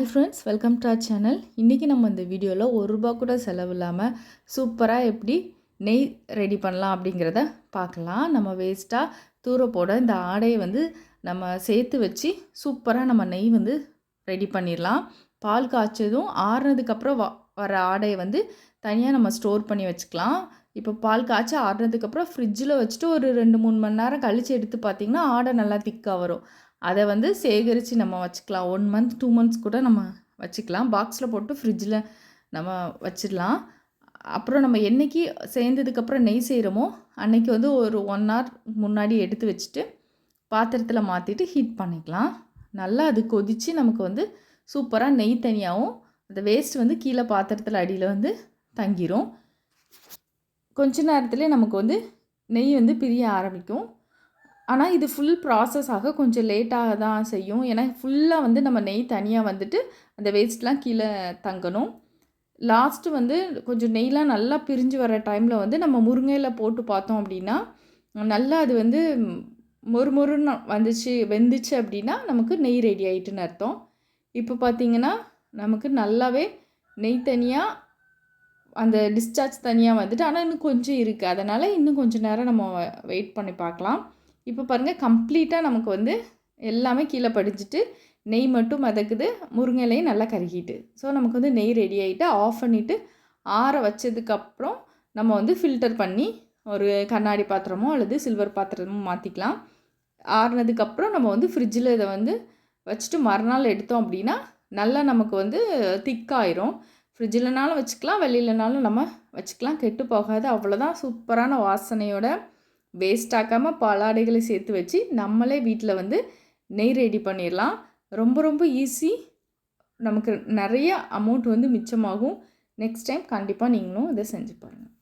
Hi friends, welcome to our channel. இன்றைக்கி நம்ம இந்த வீடியோவில் ₹1 கூட செலவு இல்லாமல் சூப்பராக எப்படி நெய் ரெடி பண்ணலாம் அப்படிங்கிறத பார்க்கலாம். நம்ம வேஸ்ட்டாக தூர போட இந்த ஆடையை நம்ம சேர்த்து வச்சு சூப்பராக நம்ம நெய் ரெடி பண்ணிடலாம். பால் காய்ச்சதும் ஆறுனதுக்கப்புறம் வர ஆடையை தனியாக நம்ம ஸ்டோர் பண்ணி வச்சுக்கலாம். இப்போ பால் காய்ச்சி ஆறுனதுக்கப்புறம் ஃப்ரிட்ஜில் வச்சுட்டு ஒரு 2-3 மணி நேரம் கழித்து எடுத்து பார்த்திங்கன்னா ஆடை நல்லா திக்காக வரும். அதை சேகரித்து நம்ம வச்சுக்கலாம். 1 மந்த் 2 மந்த்ஸ் கூட நம்ம வச்சுக்கலாம். பாக்ஸில் போட்டு ஃப்ரிட்ஜில் நம்ம வச்சிடலாம். அப்புறம் நம்ம என்றைக்கு சேர்ந்ததுக்கப்புறம் நெய் செய்கிறோமோ அன்றைக்கி ஒரு 1 hour முன்னாடி எடுத்து வச்சுட்டு பாத்திரத்தில் மாற்றிட்டு ஹீட் பண்ணிக்கலாம். நல்லா அது கொதித்து நமக்கு சூப்பராக நெய் தனியாகவும் அந்த வேஸ்ட் கீழே பாத்திரத்தில் அடியில் தங்கிரும். கொஞ்ச நேரத்துலேயே நமக்கு நெய் பிரிய ஆரம்பிக்கும். ஆனால் இது ஃபுல் ப்ராசஸ் ஆக கொஞ்சம் லேட்டாக தான் செய்யும். ஏன்னா ஃபுல்லாக நம்ம நெய் தனியாக அந்த வேஸ்ட்லாம் கீழே தங்கணும். லாஸ்ட்டு கொஞ்சம் நெய்லாம் நல்லா பிரிஞ்சு வர டைமில் நம்ம முருங்கையில் போட்டு பார்த்தோம் அப்படின்னா நல்லா அது மொறுமொறுன்னு வெந்துச்சு அப்படின்னா நமக்கு நெய் ரெடி ஆகிட்டுன்னு அர்த்தம். இப்போ பார்த்திங்கன்னா நமக்கு நல்லாவே நெய் தனியாக அந்த டிஸ்சார்ஜ் தனியாக ஆனால் இன்னும் கொஞ்சம் இருக்குது. அதனால் இன்னும் கொஞ்சம் நேரம் நம்ம வெயிட் பண்ணி பார்க்கலாம். இப்போ பாருங்கள், கம்ப்ளீட்டாக நமக்கு எல்லாமே கீழே படிஞ்சிட்டு நெய் மட்டும் மிதக்குது, முருங்கையிலையும் நல்லா கருகிட்டு. ஸோ நமக்கு நெய் ரெடி ஆகிட்டு ஆஃப் பண்ணிவிட்டு ஆற வச்சதுக்கப்புறம் நம்ம ஃபில்டர் பண்ணி ஒரு கண்ணாடி பாத்திரமோ அல்லது சில்வர் பாத்திரமோ மாற்றிக்கலாம். ஆறுனதுக்கப்புறம் நம்ம ஃப்ரிட்ஜில் இதை வச்சுட்டு மறுநாள் எடுத்தோம் அப்படின்னா நல்லா நமக்கு திக்காயிரும். ஃப்ரிட்ஜில்னாலும் வச்சுக்கலாம், வெளியிலனாலும் நம்ம வச்சுக்கலாம், கெட்டு போகாது. அவ்வளோதான். சூப்பரான வாசனையோட வேஸ்ட் ஆக்காமல் பாலாடைகளை சேர்த்து வச்சு நம்மளே வீட்டில் நெய் ரெடி பண்ணிடலாம். ரொம்ப ரொம்ப ஈஸி. நமக்கு நிறைய அமௌண்ட் மிச்சமாகும். நெக்ஸ்ட் டைம் கண்டிப்பாக நீங்களும் இதை செஞ்சு பாருங்கள்.